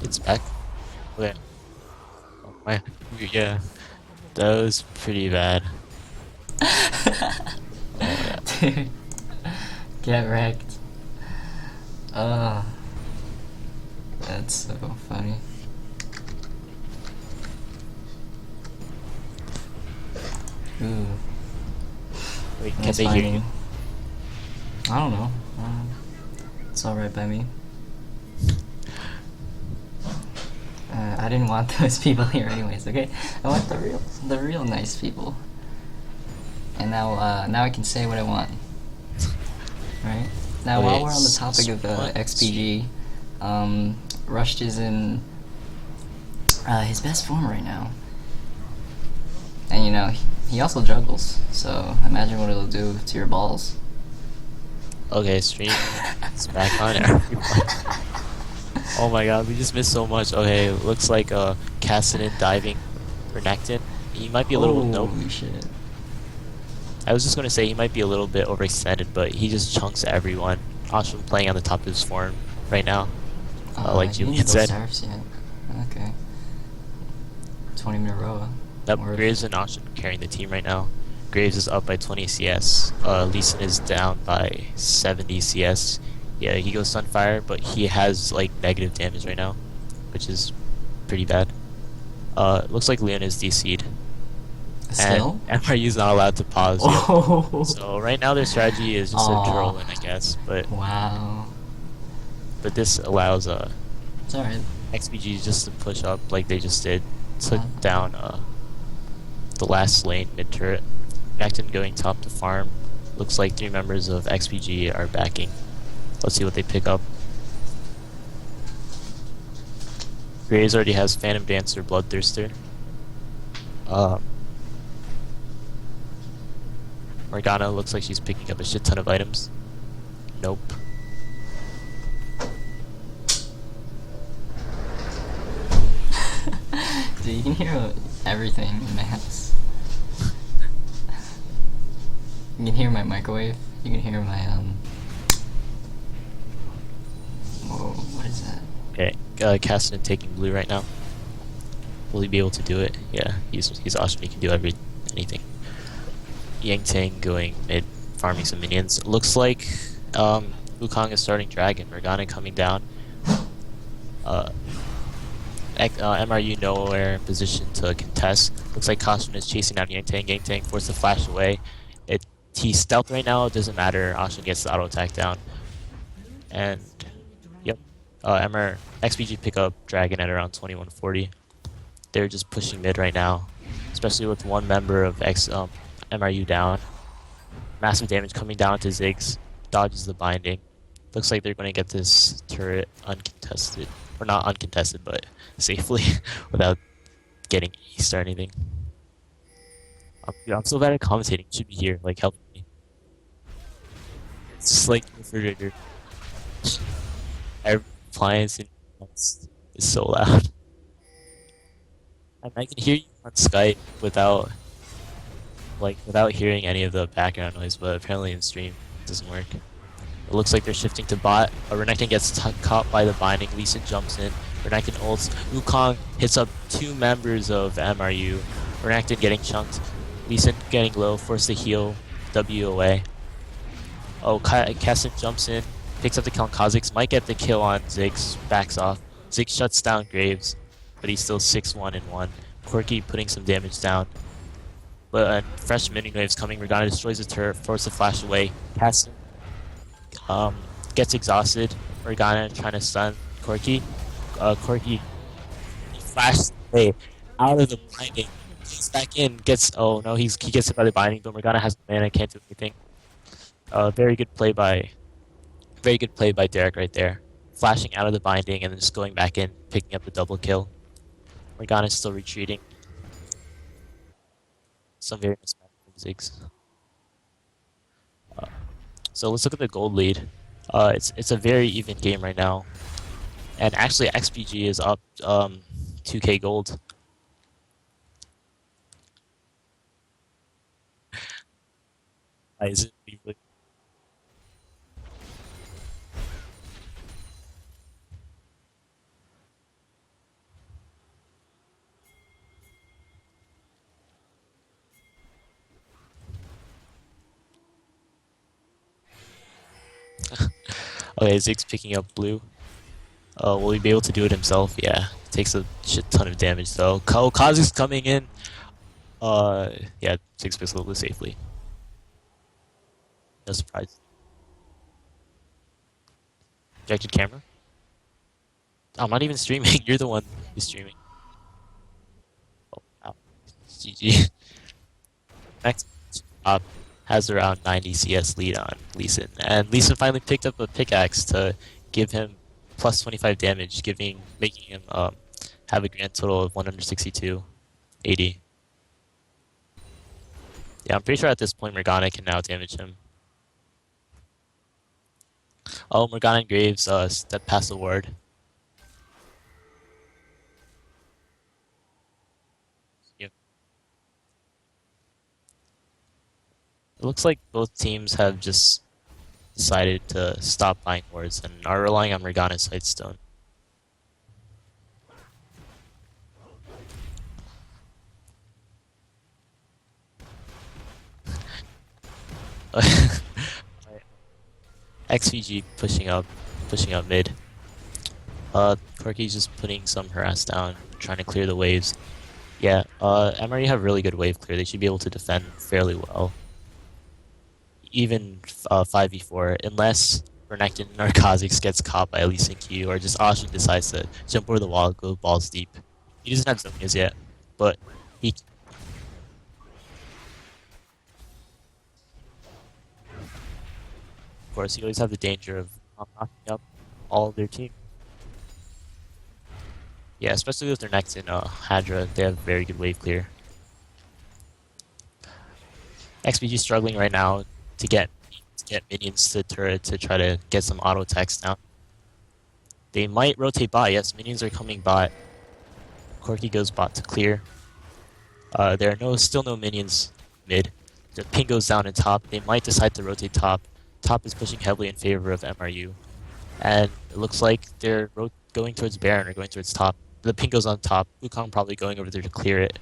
It's back. Okay. Oh my. Yeah. That was pretty bad. Oh my god. Dude, get wrecked. Uh, that's so funny. Ooh, Wait, can nice they hear you? finding. I don't know. It's alright by me. I didn't want those people here anyways, okay? I want the real nice people. And now I can say what I want, right? Now, while Okay, we're on the topic of what? XPG, Rushed is in his best form right now. And you know, he also juggles, so imagine what it'll do to your balls. Okay, stream is back on everyone. Oh my god, we just missed so much. Okay, looks like Cassidy diving for Nectin. He might be a little nope. Holy shit. I was just gonna say he might be a little bit overextended, but he just chunks everyone. Ashwin playing on the top of his form right now, like He didn't Julian get those said. serfs yet. Okay. 20-minute row. Yep, Word. Graves and Ashwin carrying the team right now. Graves is up by 20 CS. Lee Sin is down by 70 CS. Yeah, he goes Sunfire, but he has like negative damage right now, which is pretty bad. Looks like Leon is DC'd, and Still? MRU's not allowed to pause yet. Oh. So right now their strategy is just a Aw. troll in, I guess, Wow. but this allows It's alright. XPG just to push up like they just did, took Uh, down the last lane mid turret. Acton going top to farm. Looks like 3 members of XPG are backing. Let's see what they pick up. Graves already has Phantom Dancer, Bloodthirster. Morgana looks like she's picking up a shit ton of items. Nope. Dude, you can hear everything in my house. You can hear my microwave. You can hear my Whoa, what is that? Okay, Cassidy taking blue right now. Will he be able to do it? Yeah, he's awesome. He can do anything. Yang Tang going mid, farming some minions. Looks like Wukong is starting Dragon. Morgana coming down. MRU nowhere in position to contest. Looks like Caution is chasing down Yang Tang. Yang Tang forced to flash away. He's stealth right now. It doesn't matter. Ashen gets the auto attack down. And yep, XPG pick up Dragon at around 2140. They're just pushing mid right now, especially with one member of MRU down. Massive damage coming down to Ziggs. Dodges the binding. Looks like they're going to get this turret uncontested. Or not uncontested, but safely without getting east or anything. Dude, I'm so bad at commentating. You should be here, like, helping me. It's just like refrigerator. Every appliance in the house is so loud. And I can hear you on Skype without hearing any of the background noise, but apparently in stream it doesn't work. It looks like they're shifting to bot. Renekton gets caught by the binding. Lee Sin jumps in. Renekton ults. Wukong hits up 2 members of MRU. Renekton getting chunked. Lee Sin getting low, forced to heal. W away. Oh, Kessin jumps in, picks up the kill on Kha'Zix. Might get the kill on Ziggs. Backs off. Ziggs shuts down Graves, but he's still 6-1 and 1. Quirky putting some damage down. But fresh mini waves coming. Morgana destroys the turret, forces to flash away. Kessin gets exhausted. Morgana trying to stun Corky. Corky he flashes away out of the binding. He's back in. Oh no, he gets hit by the binding, but Morgana has no mana, can't do anything. Very good play by Derek right there. Flashing out of the binding and then just going back in, picking up the double kill. Morgana's still retreating. Some very nice match from Ziggs. So let's look at the gold lead. It's a very even game right now. And actually XPG is up 2k gold. Is it really? Okay, Zig's picking up blue. Will he be able to do it himself? Yeah. Takes a shit ton of damage though. Kazu's coming in. Yeah, Zig's picks a little bit safely. No surprise. Projected camera? I'm not even streaming. You're the one who's streaming. Oh, wow. GG. Next up has around 90 CS lead on Lee Sin. And Lee Sin finally picked up a pickaxe to give him plus 25 damage, making him have a grand total of 162.80. Yeah, I'm pretty sure at this point Morgana can now damage him. Oh, Morgana and Graves step past the ward. Yep. It looks like both teams have just decided to stop buying wards and are relying on Morgana's Sightstone. XVG pushing up mid. Corky's just putting some harass down, trying to clear the waves. Yeah, MRE have really good wave clear. They should be able to defend fairly well. Even 5v4, unless Renekton or Kha'Zix gets caught by Lee Sin Q, or just Ashin decides to jump over the wall, go balls deep. He doesn't have Zonias yet, but he. Of course, you always have the danger of knocking up all of their team. Yeah, especially with their next in Hadra, they have very good wave clear. XPG struggling right now to get minions to turret to try to get some auto attacks down. They might rotate bot. Yes, minions are coming bot. Corky goes bot to clear. There are still no minions mid. The ping goes down in top. They might decide to rotate top. Top is pushing heavily in favor of MRU, and it looks like they're going towards Baron or going towards top. The ping goes on top. Wukong probably going over there to clear it.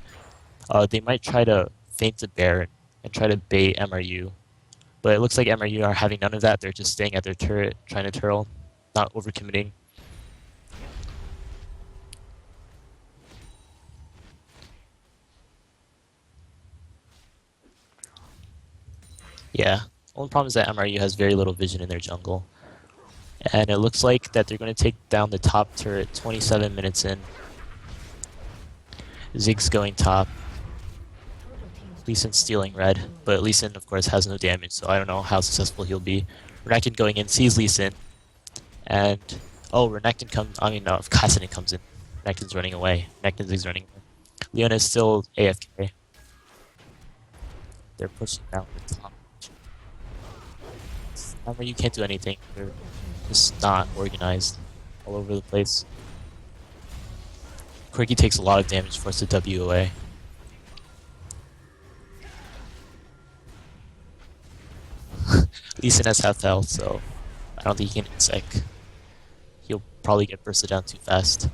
They might try to feint the Baron and try to bait MRU. But it looks like MRU are having none of that. They're just staying at their turret, trying to turtle, not overcommitting. Yeah. Only problem is that MRU has very little vision in their jungle. And it looks like that they're going to take down the top turret 27 minutes in. Zig's going top. Lee Sin stealing red, but Lee Sin, of course, has no damage, so I don't know how successful he'll be. Renekton going in, sees Lee Sin, and Renekton comes. I mean, no, if Kassadin comes in, Renekton's running away. Renekton Zig's running away. Leona is still AFK. They're pushing down the top. Remember, you can't do anything. They're just not organized all over the place. Quirky takes a lot of damage, forced to W away. Lee Sin has half health, so I don't think he can insec. He'll probably get bursted down too fast.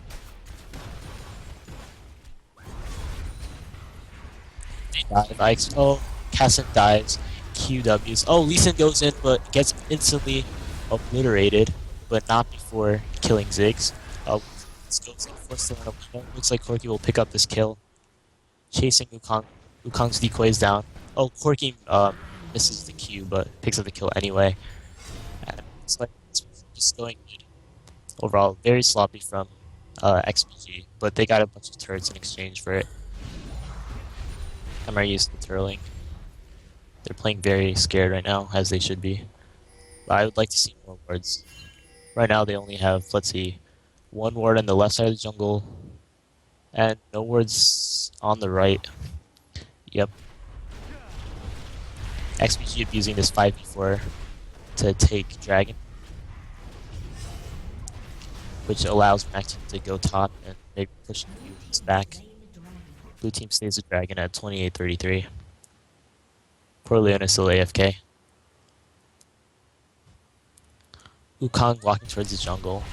They dive. Cassin dies. QWs. Oh, Lee Sin goes in, but gets instantly obliterated, but not before killing Ziggs. This goes in, forced to run away. Looks like Corky will pick up this kill. Chasing Wukong. Wukong's decoy is down. Oh, Corky misses the Q, but picks up the kill anyway. And it's like it's just going good. Overall, very sloppy from XPG, but they got a bunch of turrets in exchange for it. MRU is the turtling. They're playing very scared right now, as they should be. But I would like to see more wards. Right now, they only have, let's see, one ward on the left side of the jungle, and no wards on the right. Yep. XPG abusing this 5v4 to take Dragon, which allows Max to go top and maybe push the back. Blue team stays the Dragon at 28-33. Poor Leona still AFK. Wukong walking towards the jungle.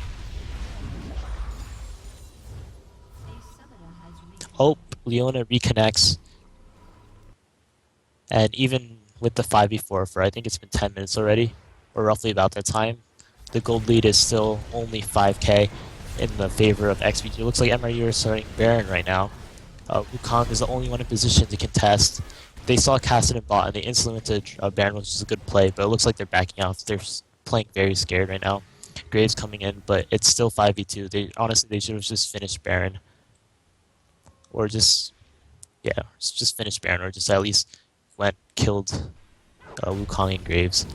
Oh, Leona reconnects. And even with the 5v4 for I think it's been 10 minutes already, or roughly about that time. The gold lead is still only 5k in the favor of XPG. It looks like MRU are starting Baron right now. Wukong is the only one in position to contest. They saw Cassid and bot and they instantly went to Baron, which is a good play, but it looks like they're backing out. They're playing very scared right now. Graves coming in, but it's still 5v2. They honestly they should have just finished Baron. Or just just finish Baron, or just at least went killed Wukong and Graves.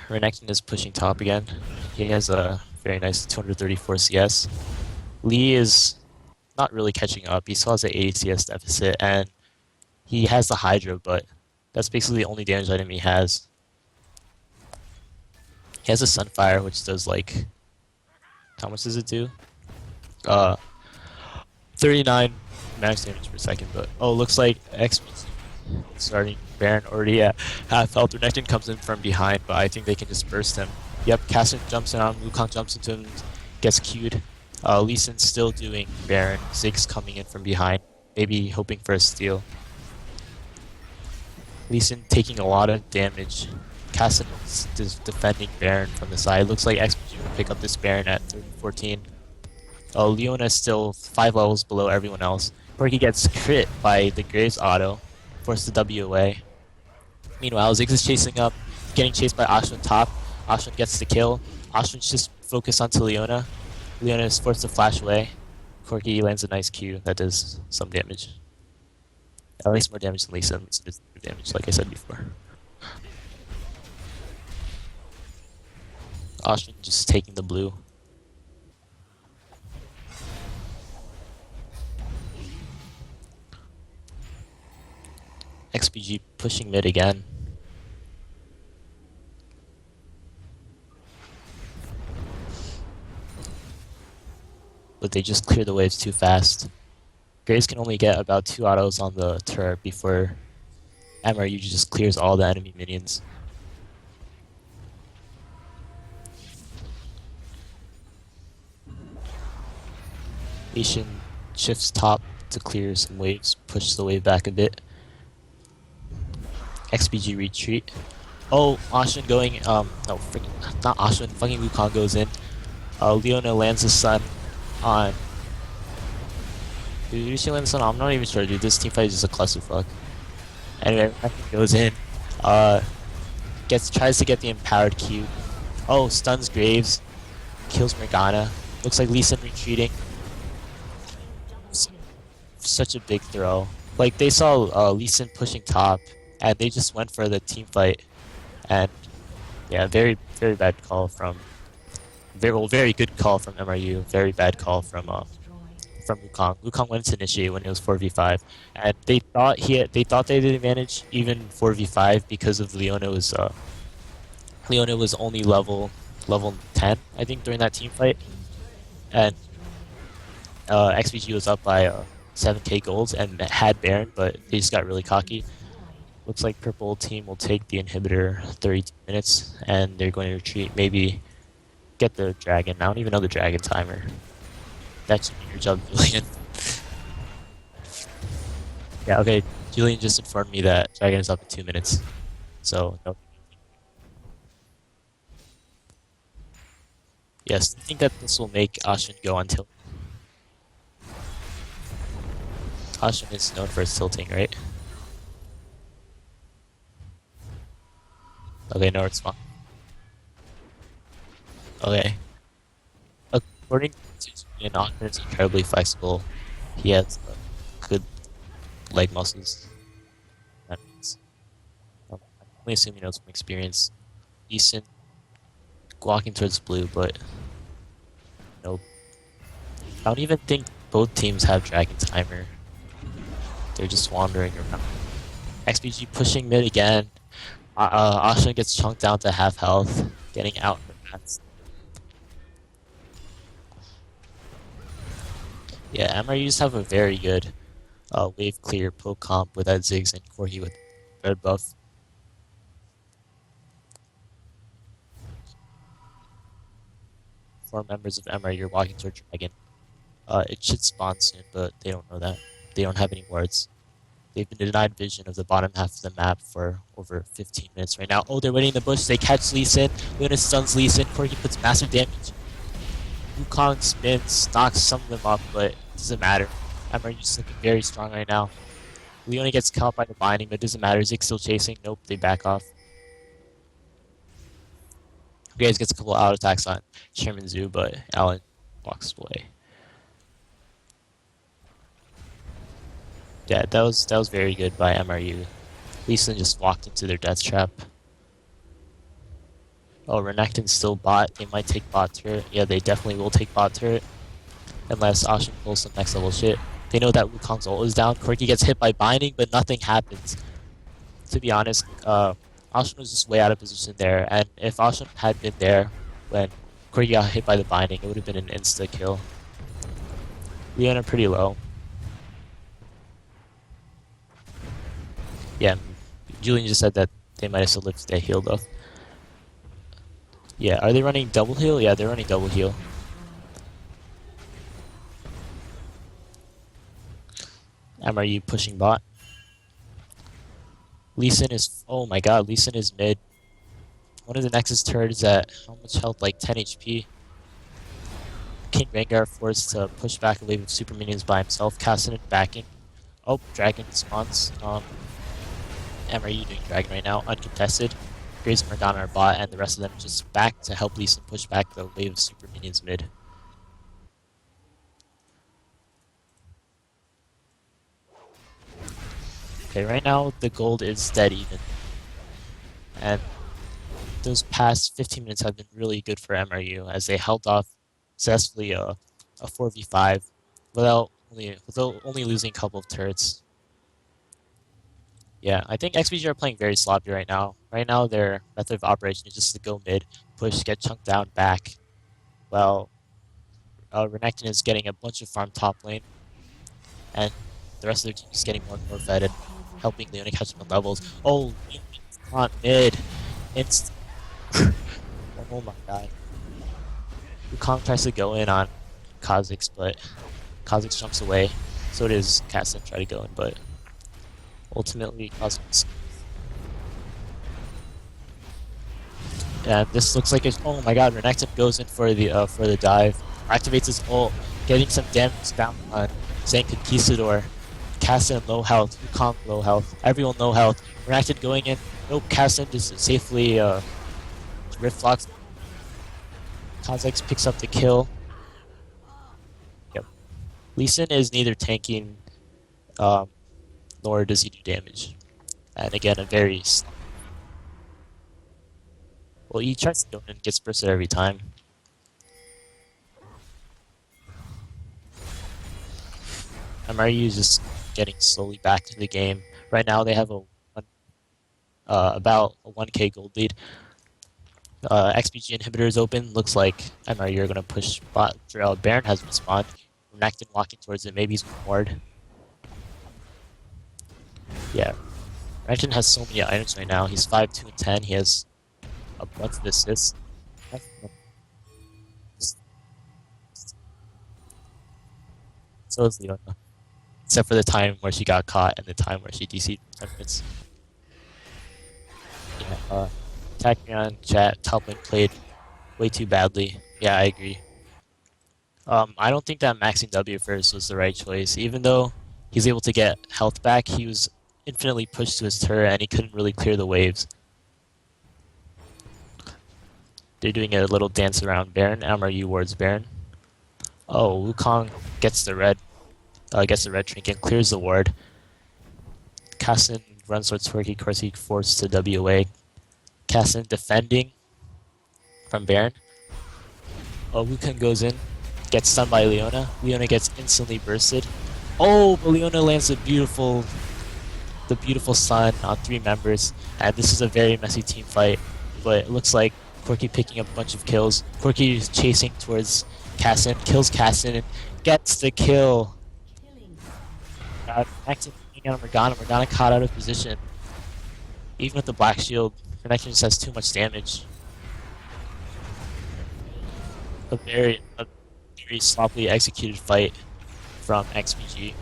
Renekton is pushing top again. He has a very nice 234 CS. Lee is not really catching up. He still has an 80 CS deficit, and he has the Hydra, but that's basically the only damage item he has. He has a Sunfire, which does like... How much does it do? 39 max damage per second, but... Oh, looks like XP starting Baron already at half health. Renekton comes in from behind, but I think they can just burst him. Yep, Cassin jumps in on him, Wukong jumps into him, gets queued. Lee Sin's still doing Baron. Ziggs coming in from behind, maybe hoping for a steal. Lee Sin taking a lot of damage. Cassin is defending Baron from the side. Looks like XPG will pick up this Baron at 30-14. Leona is still 5 levels below everyone else. Corki gets crit by the Graves auto, force the W away. Meanwhile, Ziggs is chasing up, getting chased by Ashwin top. Ashwin gets the kill. Ashwin's just focused onto Leona. Leona is forced to flash away. Corki lands a nice Q that does some damage. At least more damage than Lisa. Lisa does damage, like I said before. Ashwin just taking the blue. XPG pushing mid again. But they just clear the waves too fast. Graves can only get about 2 autos on the turret before MRU just clears all the enemy minions. Nation shifts top to clear some waves, push the wave back a bit. XPG retreat. Oh, Ashwin going, no, freaking, not Ashwin, fucking Wukong goes in. Leona lands the sun on... Did she land the sun? I'm not even sure, dude. This teamfight is just a clusterfuck. Anyway, Renekton goes in. Tries to get the empowered Q. Oh, stuns Graves. Kills Morgana. Looks like Lee Sin retreating. Such a big throw. Like, they saw Lee Sin pushing top, and they just went for the team fight. And yeah, very, very bad call from... Very good call from MRU. Very bad call from Wukong. Wukong went to initiate when it was 4v5, and they thought they had the advantage even 4v5 because of Leona was only level 10, I think, during that team fight, and XPG was up by 7k golds and had Baron, but they just got really cocky. Looks like purple team will take the inhibitor 32 minutes, and they're going to retreat. Maybe get the dragon. I don't even know the dragon timer. That should be your job, Julian. Yeah, okay. Julian just informed me that dragon is up in 2 minutes. So, no. Yes, I think that this will make Ashwin go on tilt. Ashwin is known for his tilting, right? Okay, no response. Okay. According to Julian, Ashwin is incredibly flexible. He has good leg muscles. That means. I'm only assuming he knows from experience. Decent walking towards blue, but nope. I don't even think both teams have Dragon Timer. They're just wandering around. XPG pushing mid again. Ashwin gets chunked down to half health, getting out for mats. Yeah, MRUs have a very good wave clear poke comp with that Ziggs and Corki with red buff. Four members of MRU are walking towards Dragon. It should spawn soon, but they don't know that. They don't have any wards. They've been denied vision of the bottom half of the map for over 15 minutes right now. Oh, they're waiting in the bush. They catch Lee Sin. Luna stuns Lee Sin. Corki puts massive damage. Wukong spins, knocks some of them up, but it doesn't matter. MRU's looking very strong right now. Leona gets caught by the binding, but it doesn't matter. Zig's still chasing. Nope, they back off. Graves gets a couple auto attacks on Chairman Zoo, but Alan walks away. Yeah, that was very good by MRU. Leeson just walked into their death trap. Oh, Renekton's still bot. They might take bot turret. Yeah, they definitely will take bot turret. Unless Ashen pulls some next level shit. They know that Wukong's ult is down. Corki gets hit by binding, but nothing happens. To be honest, Ashen was just way out of position there. And if Ashen had been there when Corki got hit by the binding, it would have been an insta kill. Leona pretty low. Yeah, Julian just said that they might have still lived their heal though. Yeah, are they running double heal? Yeah, they're running double heal. Are you pushing bot? Lee Sin is... Oh my god, Lee Sin is mid. One of the Nexus turrets at how much health? Like 10 HP. King Rengar forced to push back a wave of super minions by himself. Cassidy backing. Oh, Dragon spawns. MRU doing Dragon right now, uncontested. Graves and Morgana are bot, and the rest of them just back to help Lee Sin push back the wave of super minions mid. Okay, right now the gold is dead even. And those past 15 minutes have been really good for MRU as they held off successfully a 4v5 without only losing a couple of turrets. Yeah, I think XPG are playing very sloppy right now. Right now their method of operation is just to go mid, push, get chunked down, back. Well, Renekton is getting a bunch of farm top lane, and the rest of their team is getting more and more fed and helping Leona catch up on levels. Oh, on mid. Oh my god. Wukong tries to go in on Kha'Zix, but Kha'Zix jumps away. So does Cassim try to go in, but ultimately Kha'Zix. And this looks like it's... Oh my god, Renekton goes in for the dive. Activates his ult, getting some damage down on St. Conquistador. Cassim low health, Wukong low health, everyone low health. Renekton going in. Nope, Cassim just safely Rift Locks. Kha'Zix picks up the kill. Yep. Lee Sin is neither tanking nor does he do damage. And again, a very... Well, he tries to go in and gets bursted every time. MRU is just getting slowly back to the game. Right now they have about a 1k gold lead. XPG inhibitor is open. Looks like MRU are going to push bot. Baron has respawned. Renekton walking towards it. Maybe he's ward. Yeah. Renekton has so many items right now. He's 5, 2, and 10. He has a bunch of assists. So is Leona. Except for the time where she got caught and the time where she DC'd tournaments. Yeah, attacking on chat, top lane played way too badly. Yeah, I agree. I don't think that maxing W first was the right choice. Even though he's able to get health back, he was infinitely pushed to his turret and he couldn't really clear the waves. They're doing a little dance around Baron. MRU wards Baron. Oh, Wukong gets the red trinket, clears the ward. Cassin runs towards Twerky, of course he forced to WA. Cassin defending from Baron. Oh, Wukong goes in, gets stunned by Leona. Leona gets instantly bursted. Oh, but Leona lands the beautiful stun on 3 members. And this is a very messy team fight, but it looks like Corki picking up a bunch of kills. Corki is chasing towards Cassin, kills Cassin, and gets the kill. Renekton on Morgana. Morgana caught out of position. Even with the black shield, Renekton just has too much damage. A very sloppily executed fight from XPG.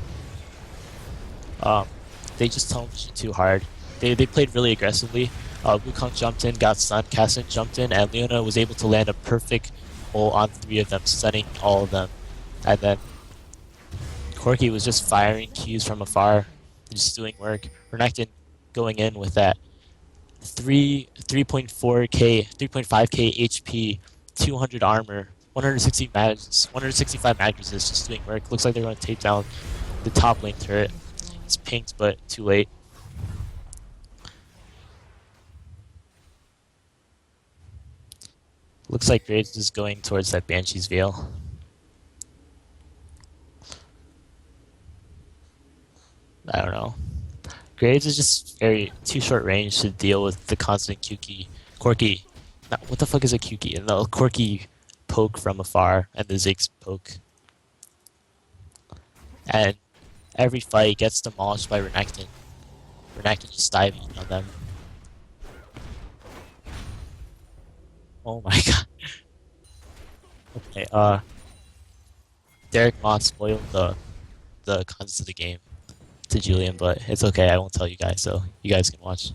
they just tunnel vision too hard. They played really aggressively. Wukong jumped in, got stunned. Cassin jumped in, and Leona was able to land a perfect ult on 3 of them, stunning all of them. And then Corki was just firing Qs from afar, just doing work. Renekton going in with that 3.4k, 3.5k HP, 200 armor, 165 mag resist, just doing work. Looks like they're going to take down the top lane turret. It's pinked, but too late. Looks like Graves is going towards that Banshee's Veil. I don't know. Graves is just too short range to deal with the constant Corki. What the fuck is a Qki? And the Corki poke from afar and the Ziggs poke. And every fight gets demolished by Renekton. Renekton just diving on them. Oh my god. Okay, Derek Mott spoiled the content of the game to Julian, but it's okay, I won't tell you guys, so you guys can watch.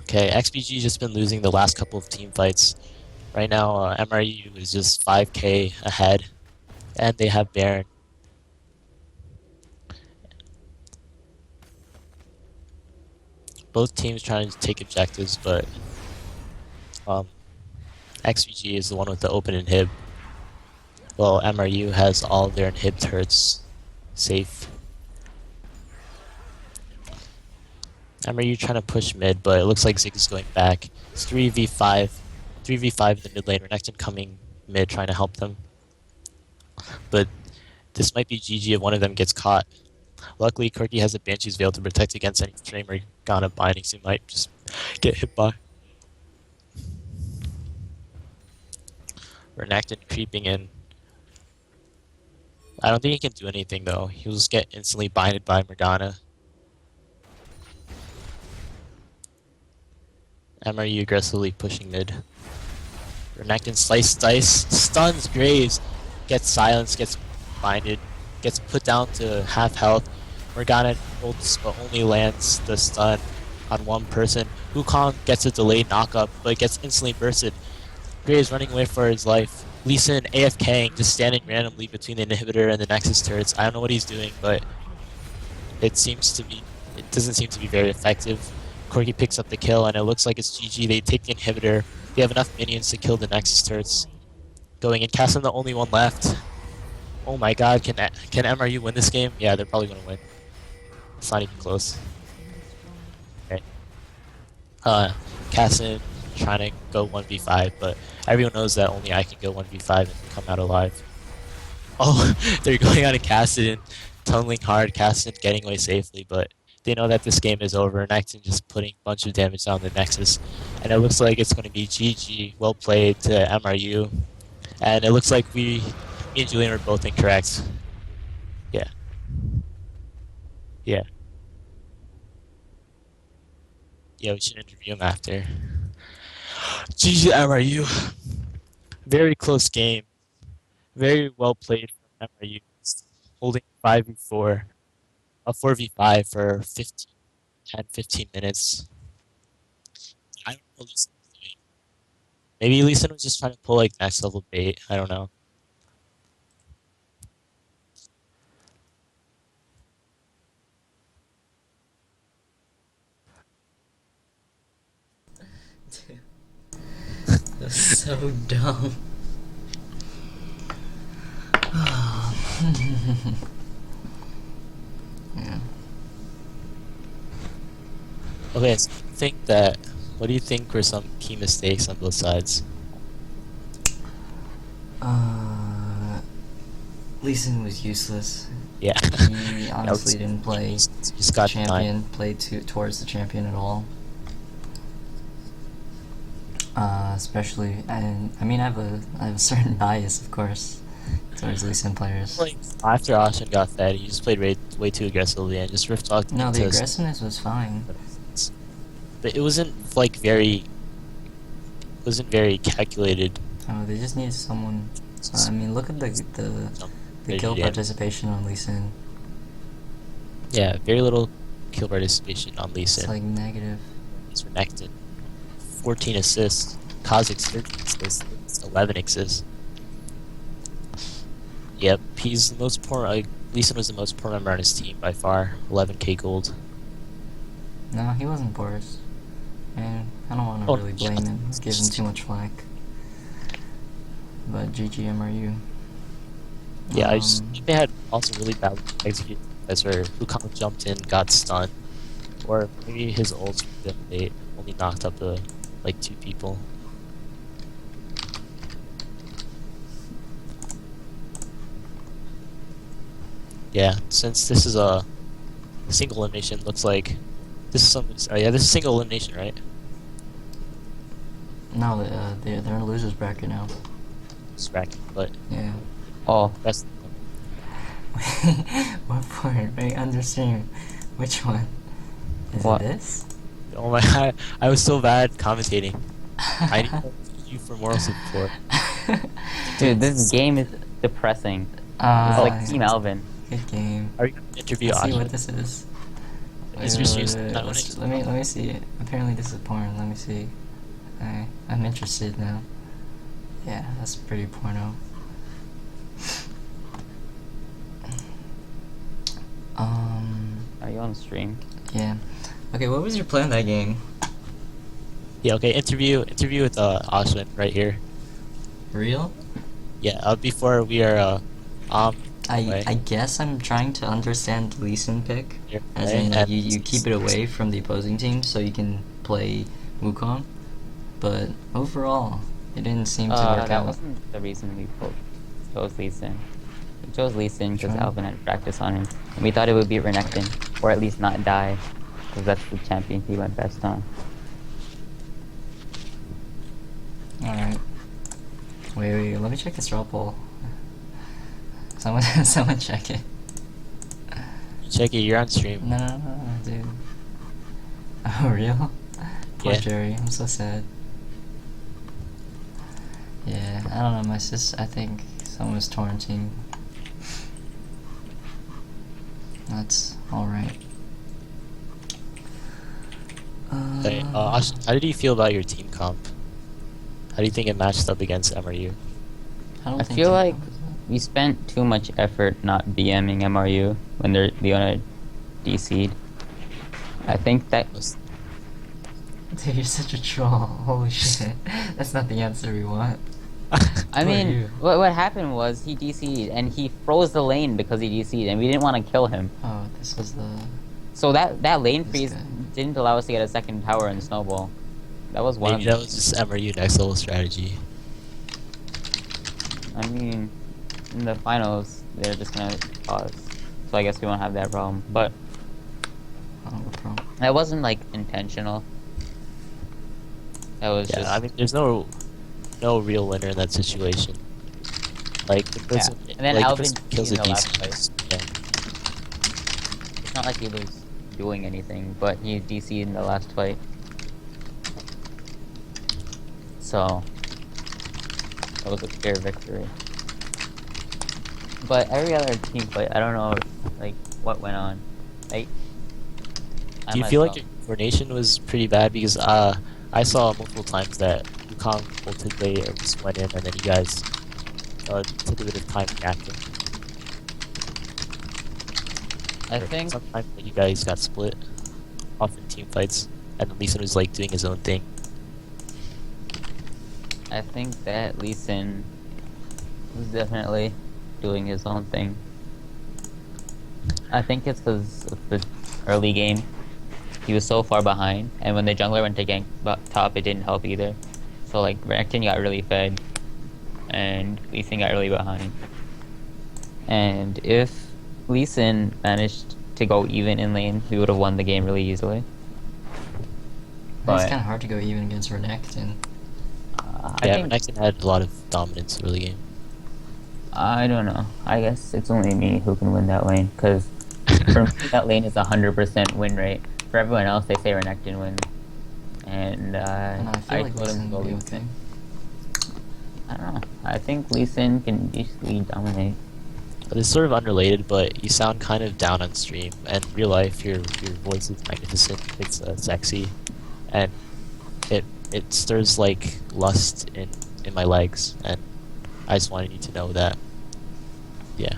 Okay, XBG just been losing the last couple of team fights. Right now, MRU is just 5k ahead, and they have Baron. Both teams trying to take objectives, but XBG is the one with the open inhib. Well, MRU has all their inhib turrets safe. MRU trying to push mid, but it looks like Zig is going back. It's 3v5 in the mid lane. Renekton coming mid, trying to help them. But this might be GG if one of them gets caught. Luckily, Corki has a Banshee's Veil to protect against any Flame or Ghana bindings he might just get hit by. Renekton creeping in. I don't think he can do anything though. He'll just get instantly binded by Morgana. MRU aggressively pushing mid. Renekton slice dice, stuns Graves, gets silenced, gets binded, gets put down to half health. Morgana ults but only lands the stun on one person. Wukong gets a delayed knockup but gets instantly bursted. Graves running away for his life. Lee Sin AFKing, just standing randomly between the inhibitor and the Nexus turrets. I don't know what he's doing, but it doesn't seem to be very effective. Corki picks up the kill, and it looks like it's GG. They take the inhibitor. They have enough minions to kill the Nexus turrets. Going in, Cassim the only one left. Oh my god, can MRU win this game? Yeah, they're probably going to win. It's not even close. Okay. Cassim trying to go 1v5, but everyone knows that only I can go 1v5 and come out alive. Oh, they're going on a Cassim, tunneling hard, Cassim getting away safely, but they know that this game is over. Renekton just putting a bunch of damage down the Nexus, and it looks like it's going to be GG. Well played to MRU, and it looks like me and Julian were both incorrect. Yeah. Yeah. Yeah, we should interview him after. GG MRU. Very close game. Very well played from MRU. Holding 5v4. A 4v5 for 10-15 minutes. I don't know what Lee Sin was doing. Maybe Lee Sin was just trying to pull like next level bait. I don't know. That's so dumb. Yeah. Okay, so what do you think were some key mistakes on both sides? Lee Sin was useless. Yeah. He honestly didn't play just got champion, play towards the champion at all. Especially, and I mean, I have a certain bias, of course, towards Lee Sin players. Like, after Austin got fed, he just played way too aggressively and just rift talked. No, the aggressiveness was fine. But it wasn't like wasn't very calculated. Oh, they just needed someone. I mean, look at the The kill participation on Lee Sin. Yeah, very little kill participation on Lee Sin. It's like negative. He's Renekton. 14 assists. Kha'Zix 13 assists. It's 11 assists. Yep, he's the most poor. Lee Sin was the most poor member on his team by far. 11k gold. No, he wasn't Boris. And I don't want to really blame him. He's giving too much flack. But GGMRU. Yeah, I just think they had also really bad execution. That's where Wukong jumped in, got stunned, or maybe his ults they only knocked up the like 2 people. Yeah, since this is a single elimination, looks like this is some. Oh yeah, this is single elimination, right? No, they're in a losers bracket now. It's bracket, but Yeah. Oh, that's What part? Wait, under stream. Which one? Is What? it this? oh my god, I was so bad commentating. I need you for moral support. dude, this game is depressing. It's like Team Alvin. Good game. Are you gonna interview Let's see Asha? what this is. Is your stream- I wanna- Let me see it. Apparently this is porn. Let me see. I'm interested now. Yeah, that's pretty porno. Are you on stream? Yeah. Okay, what was your plan that game? Yeah, okay. Interview with Ashwin right here. Real? Yeah, before we are away. I guess I'm trying to understand Lee Sin pick. Here, As okay, in, like, and- you keep it away from the opposing team so you can play Wukong. But overall, it didn't seem to work That out. wasn't the reason we chose Lee Sin. We chose Lee Sin because Sure. Alvin had practice on him. And we thought it would be Renekton, or at least not die, because that's the champion he went best on. Alright. Wait, let me check the straw poll. Someone, someone check it. Check it. You're on stream. No, dude. Oh, real? Poor Yeah. Jerry, I'm so sad. Yeah, I don't know, my sis, I think someone was torrenting. That's alright. Okay, Ashwin, how did you feel about your team comp? How do you think it matched up against MRU? don't I think feel that like was we spent too much effort not BMing MRU when they're Leona DC'd. I think that Was- Dude, you're such a troll. Holy shit. That's not the answer we want. I Who are mean, you? what happened was he DC'd and he froze the lane because he DC'd and we didn't want to kill him. Oh, this was the... So that lane This freeze guy. didn't allow us to get a second tower and snowball. That was one Maybe that was just MRU next level strategy. I mean, in the finals, they're just gonna pause. So I guess we won't have that problem. But Oh, no problem. that wasn't like intentional. That was Yeah, just. I mean, there's no real winner in that situation. Like the person, And then like, the Alvin person who kills a in the last DC. Yeah. It's not like he was doing anything, but he DC'd in the last fight. So that was a clear victory. But every other team fight, I don't know, like what went on. Like, Do you feel like your coordination was pretty bad? Because I saw multiple times that Wukong ulted late or just went in, and then you guys took a bit of time reacting. I think Sometimes you guys got split off in team fights, and then Lee Sin was like doing his own thing. that Lee Sin was definitely doing his own thing. I think it's because of the early game. He was so far behind, and when the jungler went to gank top, it didn't help either. So like Renekton got really fed, and Lee Sin got really behind. And if Lee Sin managed to go even in lane, we would have won the game really easily. It's But kind of hard to go even against Renekton. I Yeah, think Renekton had a lot of dominance early game. I don't know. I guess it's only me who can win that lane, because for me, that lane is 100% win rate. For everyone else, they say Renekton wins. And I feel like told him Lee to go Sin Lee will be okay. Sin. I don't know. I think Lee Sin can easily dominate. It's sort of unrelated, but you sound kind of down on stream. And in real life, your voice is magnificent. It's sexy, and it stirs like lust in my legs. And I just wanted you to know that. Yeah.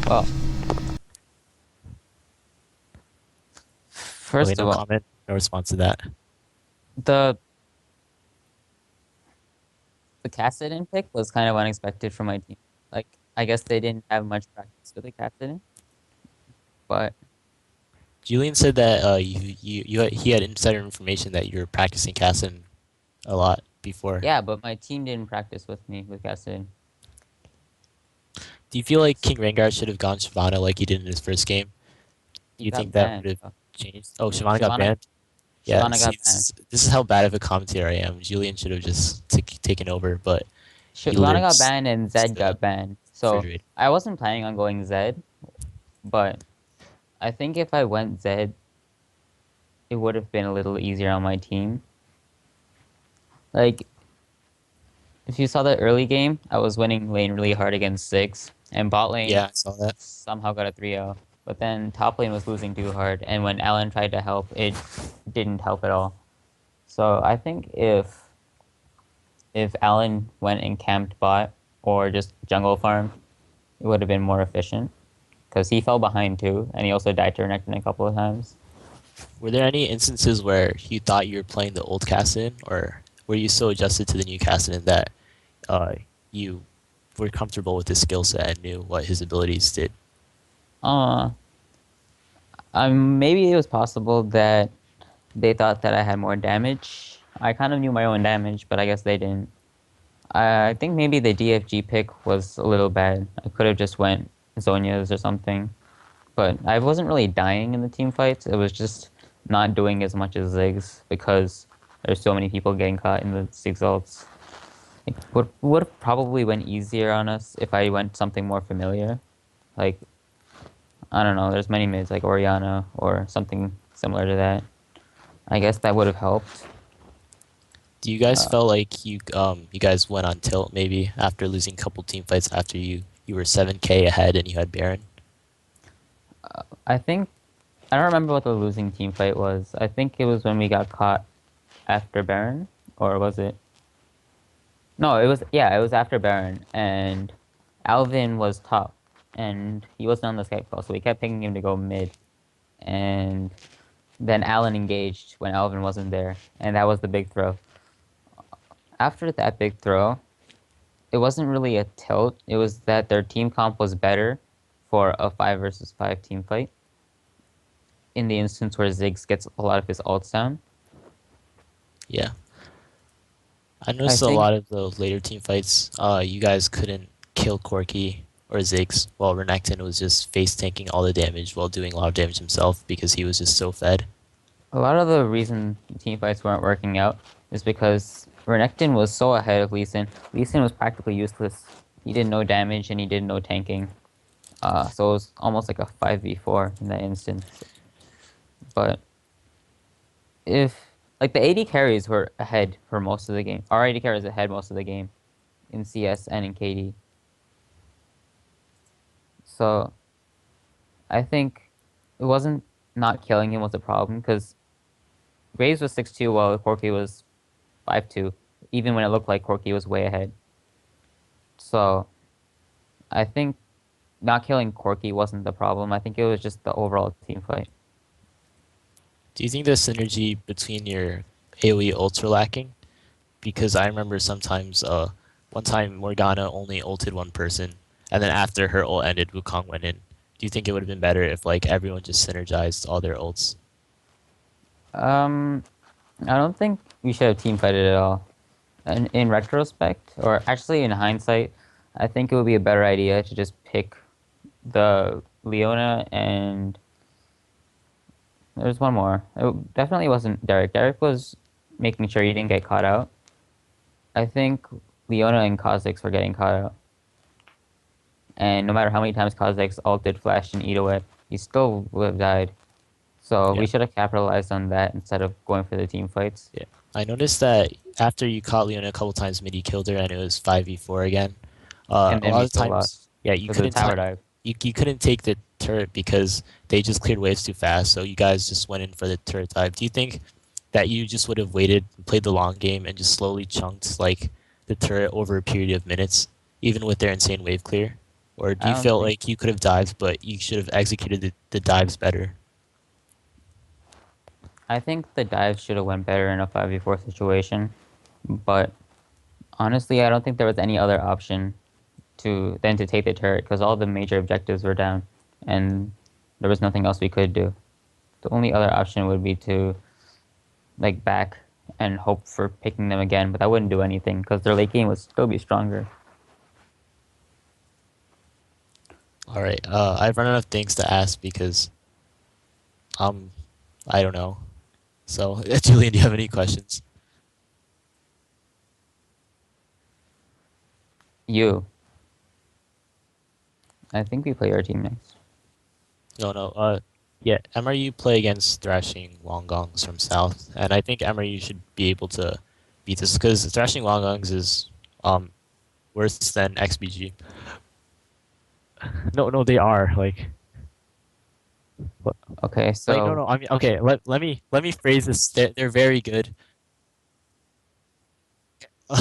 Well, Okay, first of no all, comment, no response to that. the the Kassadin pick was kind of unexpected for my team. Like, I guess they didn't have much practice with the Kassadin, but Julian said that he had insider information that you were practicing Cassin a lot before. yeah, but my team didn't practice with me with Kassadin. Do you feel like King Rengar should have gone Shyvana like he did in his first game? Do He you got think that would banned. have changed? Oh, Shyvana got Shyvana, banned? Yeah, Shyvana see, got banned. this is how bad of a commentator I am. Julian should have just taken over, but he Shyvana learned got banned and Zed the got banned. So refrigerator. I wasn't planning on going Zed, but I think if I went Zed, it would have been a little easier on my team. Like, if you saw the early game, I was winning lane really hard against Ziggs, and bot lane Yeah, I saw that. somehow got a 3-0. But then top lane was losing too hard, and when Alan tried to help, it didn't help at all. So I think if Alan went and camped bot or just jungle farm, it would have been more efficient. Because he fell behind too, and he also died to Renekton a couple of times. Were there any instances where you thought you were playing the old Cassidin, or were you so adjusted to the new Cassidin that uh, you were comfortable with his skill set and knew what his abilities did? Uh, maybe it was possible that they thought that I had more damage. I kind of knew my own damage, but I guess they didn't. I think maybe the DFG pick was a little bad. I could have just went Zonia's or something. But I wasn't really dying in the team fights. It was just not doing as much as Ziggs because there's so many people getting caught in the Ziggs ults. It would have probably went easier on us if I went something more familiar. Like, I don't know, there's many mids like Oriana or something similar to that. I guess that would have helped. Do you guys Uh, felt like you guys went on tilt maybe after losing a couple team fights after you were 7K ahead and you had Baron? I think I don't remember what the losing team fight was. I think it was when we got caught after Baron, or was it? No, it was yeah, it was after Baron, and Alvin was top, and he wasn't on the Skype call, so we kept picking him to go mid, and then Alan engaged when Alvin wasn't there, and that was the big throw. After that big throw, it wasn't really a tilt. It was that their team comp was better for a 5 versus 5 team fight. In the instance where Ziggs gets a lot of his ults down, Yeah. I I noticed a think lot of those later team fights, you guys couldn't kill Corki or Ziggs while Renekton was just face tanking all the damage while doing a lot of damage himself because he was just so fed. a lot of the reason team fights weren't working out is because Renekton was so ahead of Lee Sin. Lee Sin was practically useless. He did no damage and he did no tanking. So it was almost like a 5v4 in that instance. But if like the AD carries were ahead for most of the game, our AD carries ahead most of the game in CS and in KD. So I think it wasn't not killing him was a problem because Graves was 6-2 while Corki was 5-2, even when it looked like Corki was way ahead. So I think not killing Corki wasn't the problem. I think it was just the overall team fight. Do you think the synergy between your AoE ults are lacking? Because I remember sometimes, one time Morgana only ulted one person, and then after her ult ended, Wukong went in. Do you think it would have been better if like everyone just synergized all their ults? Um, I don't think we should have team fighted at all. And in retrospect, or actually in hindsight, I think it would be a better idea to just pick the Leona and there's one more. It definitely wasn't Derek. Derek was making sure he didn't get caught out. I think Leona and Kha'Zix were getting caught out. And no matter how many times Kha'Zix ulted, flashed, and eat away, he still would have died. So Yeah. we should have capitalized on that instead of going for the team fights. Yeah. I noticed that after you caught Leona a couple times mid, you killed her and it was 5v4 again. And A then lot we of still lost times, yeah, you because of the couldn't tower dive. you couldn't take the turret because they just cleared waves too fast. So you guys just went in for the turret dive. Do you think that you just would have waited, and played the long game, and just slowly chunked like the turret over a period of minutes, even with their insane wave clear? Or do I you don't feel think like you could have dived, but you should have executed the dives better? I think the dive should have went better in a 5v4 situation, but honestly, I don't think there was any other option to take the turret because all the major objectives were down, and there was nothing else we could do. The only other option would be to like back and hope for picking them again, but that wouldn't do anything because their late game would still be stronger. All right, I've run out of things to ask because um, I don't know. So, Julian, do you have any questions? You, I think we play our team next. No, no. Yeah, MRU play against Thrashing Wongongs from South, and I think MRU should be able to beat this because Thrashing Wongongs is um worse than XBG. No, no, they are what- Okay, no, so no. I mean, okay. Let me phrase this. They're very good. All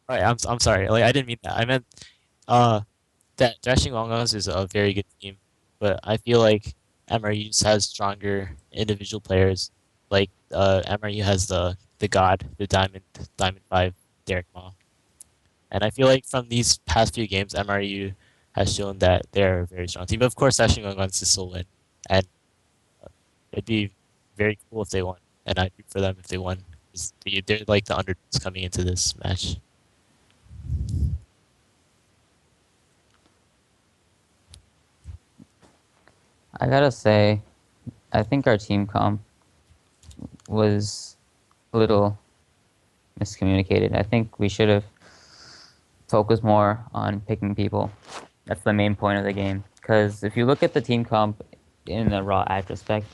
right, I'm sorry. Like I didn't mean that. I meant uh that Thrashing Wongongs is a very good team, but I feel like MRU just has stronger individual players. Like MRU has the god, the Diamond 5, Derek Ma. And I feel like from these past few games, MRU has shown that they're a very strong team. But of course, Thrashing Wongongs to still win, and it'd be very cool if they won. And I'd root for them if they won. 'Cause they're like the underdogs coming into this match. I gotta say, I think our team comp was a little miscommunicated. I think we should have focused more on picking people. That's the main point of the game. Because if you look at the team comp in the raw retrospect,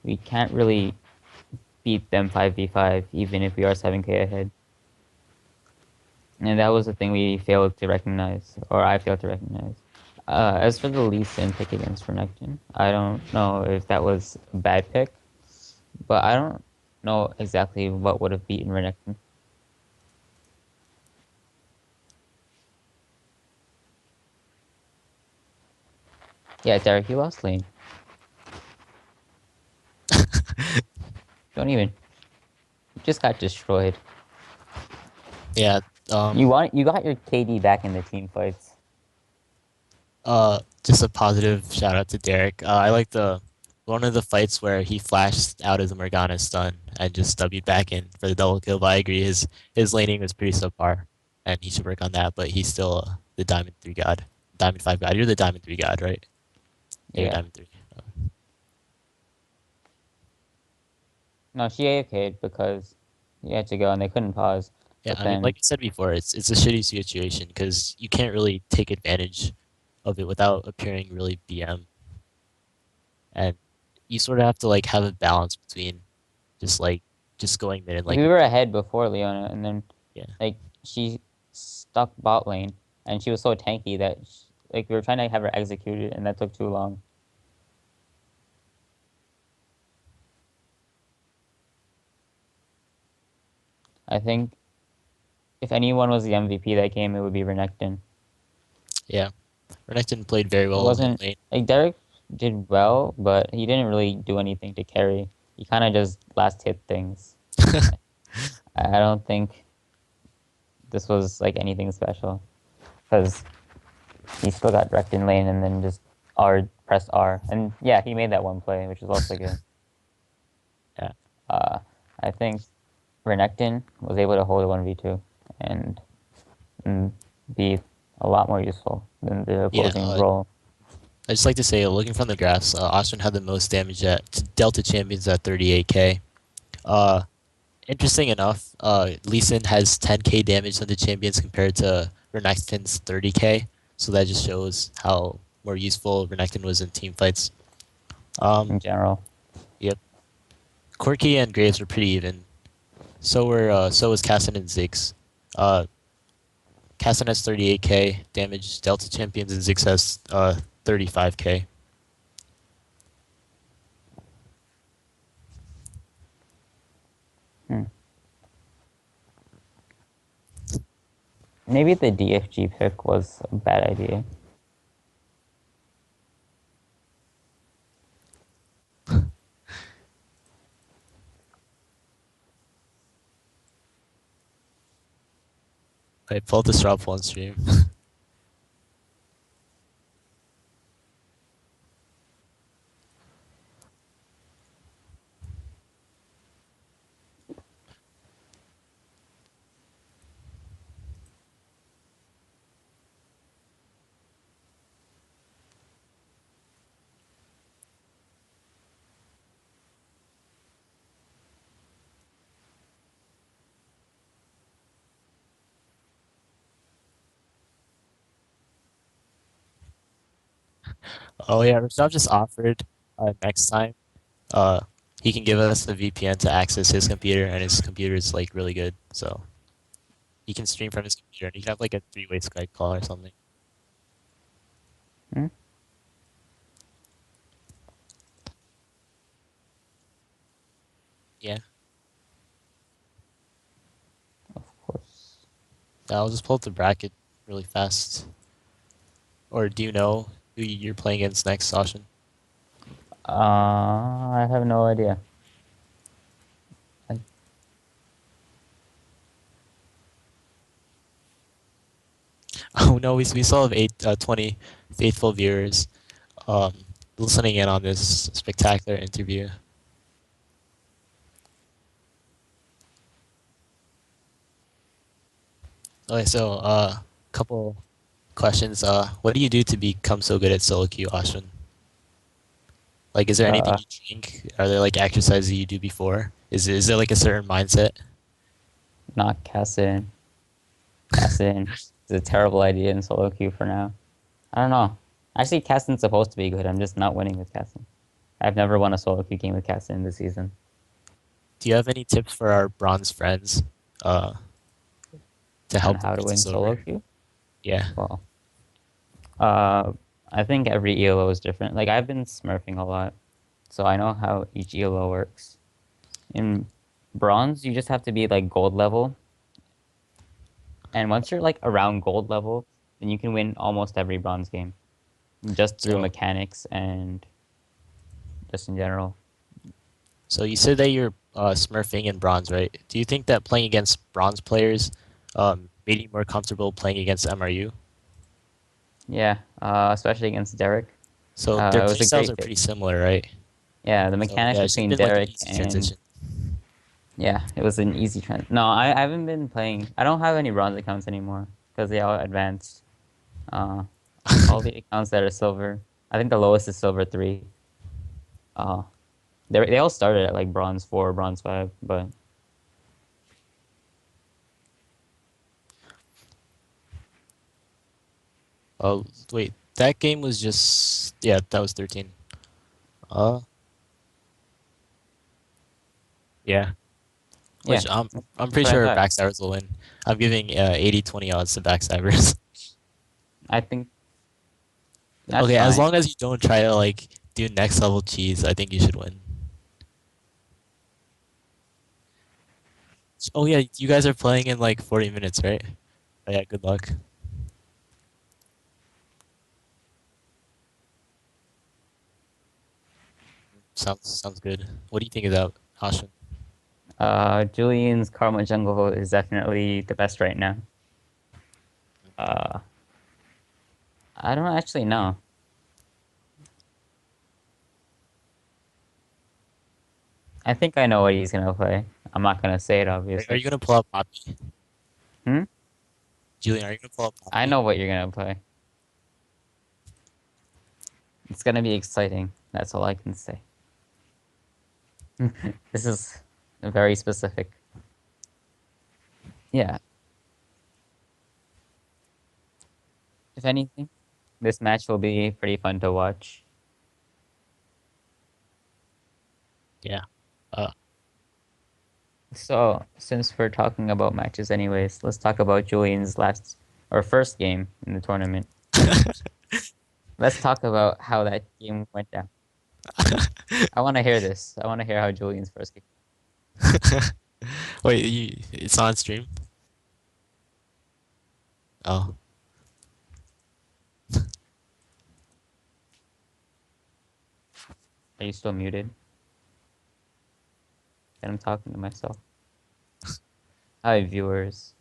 we can't really beat them 5v5 even if we are 7k ahead. And that was the thing we failed to recognize, or I failed to recognize. As for the Lee Sin pick against Renekton, I don't know if that was a bad pick, but I don't know exactly what would have beaten Renekton. Yeah, Derek, you lost lane. Don't even. You just got destroyed. Yeah. You got your KD back in the team fights. Just a positive shout out to Derek. I like the one of the fights where he flashed out of the Morgana stun and just W'd back in for the double kill. But I agree, his laning was pretty subpar, and he should work on that. But he's still the Diamond 3 god, Diamond 5 god. You're the Diamond 3 god, right? Yeah, you're Yeah. Diamond 3. No, she AFK'd because you had to go and they couldn't pause. Yeah, But I mean, then like I said before, it's a shitty situation because you can't really take advantage of it without appearing really BM, and you sort of have to like have a balance between just just going mid and we like were ahead before Leona, and then yeah. like she stuck bot lane, and she was so tanky that like we were trying to have her executed, and that took too long. I think if anyone was the MVP that game, it would be Renekton. Yeah, Renekton played very It well in wasn't lane. like Derek did well, but he didn't really do anything to carry. He kind of just last hit things. I don't think this was like anything special because he still got wrecked in lane and then just pressed R, and yeah, he made that one play, which was also good. Yeah, Uh, I think Renekton was able to hold a 1v2 and be a lot more useful than the yeah. opposing role. I just like to say, looking from the graphs, Ostrin had the most damage at Delta champions at 38k. Uh, Interesting enough, Lee Sin has 10k damage on the champions compared to Renekton's 30k. So that just shows how more useful Renekton was in team fights. In general. Yep. Corki and Graves were pretty even. So was Cassin and Ziggs. Uh, Casson has 38k damage. Delta Champions and Ziggs has 35k. Hmm. Maybe the DFG pick was a bad idea. I pulled this drop one stream. Oh yeah, Rashad just offered next time uh he can give us the VPN to access his computer, and his computer is like really good, so he can stream from his computer, and he can have like a three-way Skype call or something. Hmm? Yeah, Of course. I'll just pull up the bracket really fast. Or do you know who you're playing against next, Sashin? I have no idea. I, Oh no, we still have 20 faithful viewers um, listening in on this spectacular interview. Okay, so couple questions. What do you do to become so good at solo queue, Ashwin? Like, is there anything uh, you drink? Are there like exercises you do before? Is there like a certain mindset? not Cassin. Cassin is a terrible idea in solo queue for now. I don't know. Actually, Cassin's supposed to be good. I'm just not winning with Cassin. I've never won a solo queue game with Cassin this season. Do you have any tips for our bronze friends uh, to On help them how to get win this solo over? queue? Yeah. Well, I think every ELO is different. Like, I've been smurfing a lot, so I know how each ELO works. In bronze, you just have to be like gold level, and once you're like around gold level, then you can win almost every bronze game just through So mechanics and just in general. So you said that you're smurfing in bronze, right? Do you think that playing against bronze players made you more comfortable playing against MRU? Yeah, especially against Derek. So their It was a playstyles great are pick. pretty similar, right? Yeah, the So mechanics yeah, it's just between been like an Derek easy and transition. yeah, it was an easy trend. No, I haven't been playing. I don't have any bronze accounts anymore because they all advanced. Uh, all the accounts that are silver. I think the lowest is silver 3. Uh, they all started at like bronze 4, bronze 5, but Oh wait, that game was just yeah, that was 13. Uh yeah, yeah, which I'm that's pretty what I sure thought. Backstabbers will win. I'm giving 80-20 odds to Backstabbers. I think that's Okay, as fine. long as you don't try to like do next level cheese, I think you should win. Oh yeah, you guys are playing in like 40 minutes, right? Oh, yeah, good luck. Sounds good. What do you think of that, Hashan? Julian's Karma Jungle is definitely the best right now. Uh, I don't actually know. I think I know what he's gonna play. I'm not gonna say it, Are obviously. you gonna pull up Poppy? Hmm? Julian, are you gonna pull up I Poppy? know what you're gonna play. It's gonna be exciting. That's all I can say. This is very specific. Yeah. If anything, this match will be pretty fun to watch. Yeah. Uh, So, since we're talking about matches anyways, let's talk about Julian's last our first game in the tournament. Let's talk about how that game went down. I want to hear this. I want to hear how Julian's first game. Wait, it's on stream? Oh. Are you still muted? And I'm talking to myself. Hi, viewers.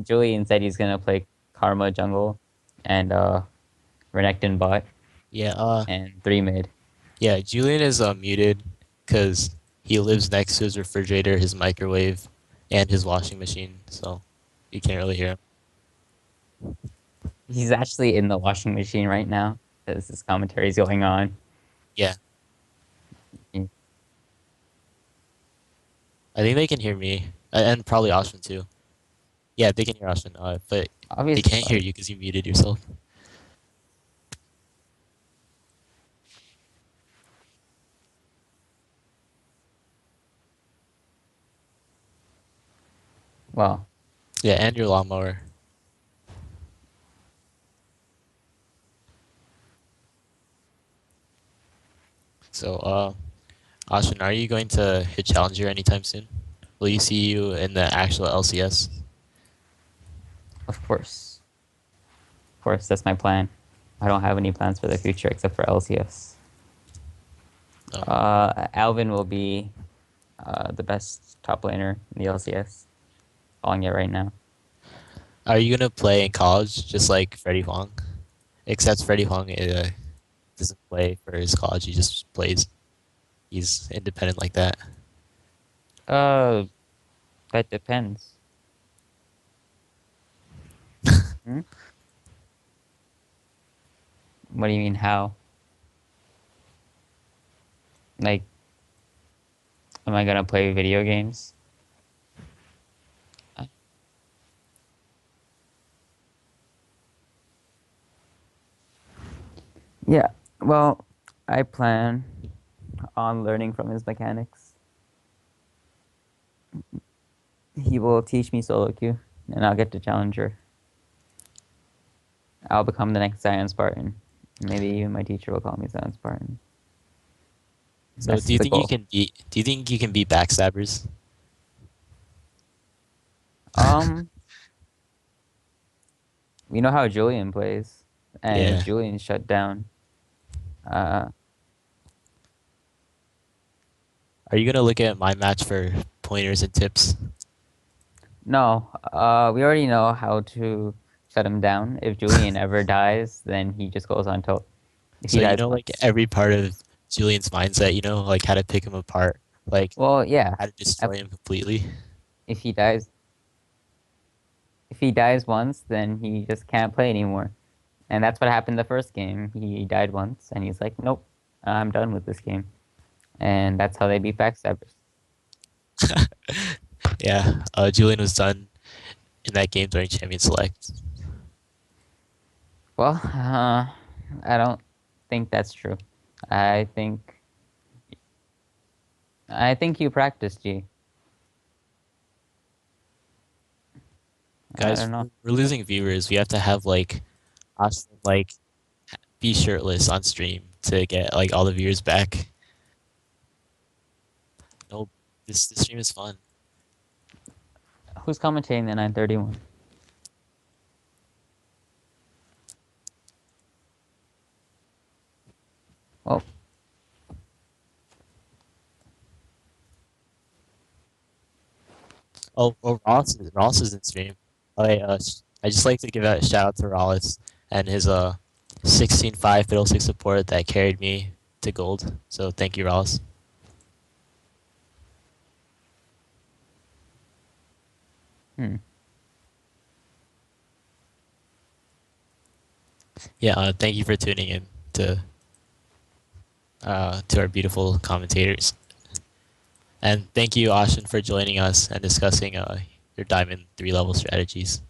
Julian said he's gonna play Karma jungle and Renekton bot Yeah, and 3 mid. yeah, Julian is muted because he lives next to his refrigerator, his microwave, and his washing machine, so you can't really hear him. He's actually in the washing machine right now because this commentary is going on. Yeah. Mm. I think they can hear me, and probably Ashwin too. Yeah, they can hear Ashwin, but they Obviously, can't hear you because you muted yourself. well, Yeah, and your lawnmower. So, Ashwin, are you going to hit Challenger anytime soon? Will you see you in the actual LCS? of course. Of course, that's my plan. I don't have any plans for the future except for LCS. Oh. Alvin will be the best top laner in the LCS. Calling it right now. Are you gonna play in college just like Freddie Huang? Except Freddie Huang doesn't play for his college; he just plays. He's independent like that. Uh, that depends. Hmm? What do you mean, how? Like, am I gonna play video games? Yeah, well, I plan on learning from his mechanics. He will teach me solo queue, and I'll get to challenger. I'll become the next Zion Spartan. Maybe even my teacher will call me Zion Spartan. So, That's do you the think you goal. can beat? Do you think you can beat backstabbers? Um, we know how Julian plays, and if Yeah. Julian's shut down, uh, Are you gonna look at my match for pointers and tips? no, we already know how to shut him down. If Julian ever dies, then he just goes on tilt. If he So you dies know, like once. every part of Julian's mindset. You know, like how to pick him apart, like Well, yeah. how to destroy him completely. If he dies, if he dies once, then he just can't play anymore. And that's what happened the first game. He died once, and he's like, "Nope, I'm done with this game." And that's how they beat backstabbers. Yeah. Julian was done in that game during Champion Select. Well, I don't think that's true. I think I think you practiced, G. I Guys, don't know. we're losing viewers. We have to have like Austin like be shirtless on stream to get like all the viewers back. No, this stream is fun. Who's commentating the 931? Well, Oh, Ross is in stream. Okay, I just like to give a shout out to Rollins and his 16-5 Fiddlestick support that carried me to gold. So thank you, Rollins. hmm. Yeah, thank you for tuning in to our beautiful commentators. And thank you, Ashin, for joining us and discussing your Diamond 3 level strategies.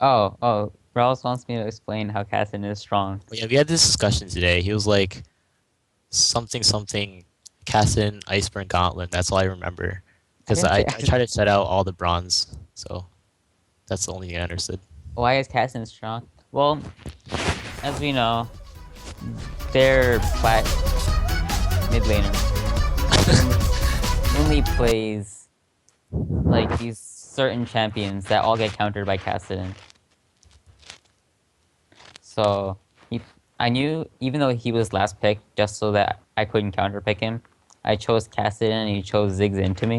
Oh, Rouse wants me to explain how Cassin is strong. But yeah, we had this discussion today. He was like, something, Cassin, Iceburn Gauntlet. That's all I remember. I Because didn't I say try to set out all the bronze. So That's the only thing I understood. Why is Caston strong? Well, as we know, their mid laner only plays like these certain champions that all get countered by Caston. So I knew, even though he was last pick, just so that I couldn't counter pick him, I chose Caston and he chose Ziggs into me.